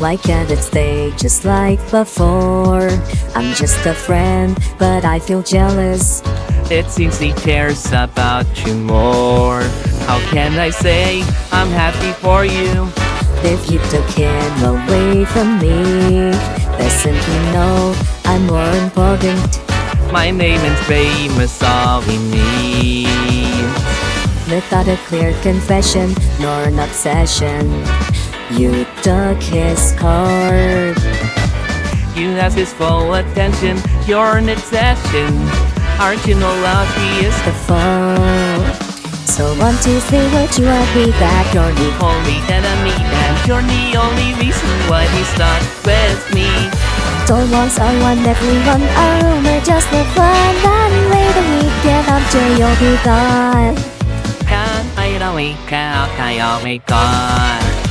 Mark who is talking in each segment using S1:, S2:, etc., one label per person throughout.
S1: why can't it stay just like before? I'm just a friend, but I feel jealous.
S2: It seems he cares about you more. How can I say I'm happy for you?
S1: If you took him away from me, doesn't he know I'm more important?
S2: My name is famous, all we need.
S1: Without a clear confession nor an obsession, you took his heart.
S2: You have his full attention, you're an obsession. Aren't you know lucky is
S1: The fall. So 1, 2, 3, would you agree that you're the
S2: only enemy and you're the only reason why he's not with me?
S1: Don't want someone, everyone, a rumor, just for fun. Then wait a weekend until you'll be gone.
S2: Can't wait a week out, I'll be gone.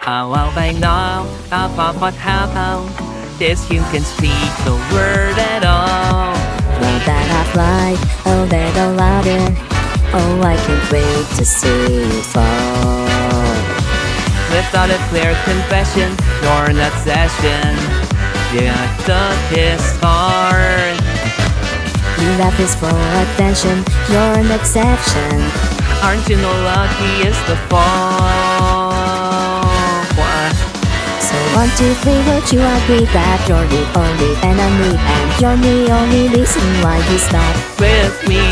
S2: How will I know about what happened? This you can speak the word at all.
S1: Well, that I fly a little louder. Oh, I can't wait to see you fall.
S2: Without a clear confession, you're an obsession. You took his heart.
S1: You have his full attention, you're an exception.
S2: Aren't you know lucky is the fall? What?
S1: So 1, 2, 3, would you agree that you're the only enemy and you're the only reason why he's not
S2: With me,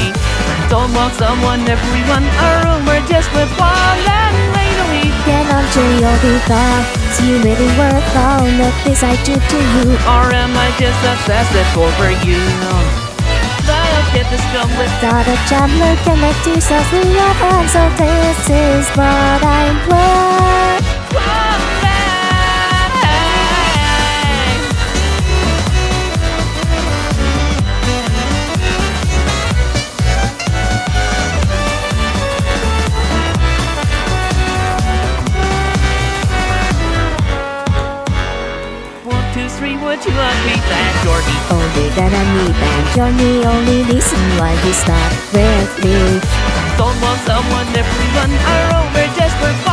S2: don't want someone, everyone, a rumor just with one and wait a week.
S1: Get until you'll be gone. So you really worth all of this I do to you.
S2: Or am I just obsessed over you? I'll get this done with
S1: Without a job, connect yourself with your hands. So this is what I want.
S2: Would you agree that you're the
S1: Only that I need and you're the only reason why he's not with me.
S2: don't want someone, everyone, a rumor just for fun?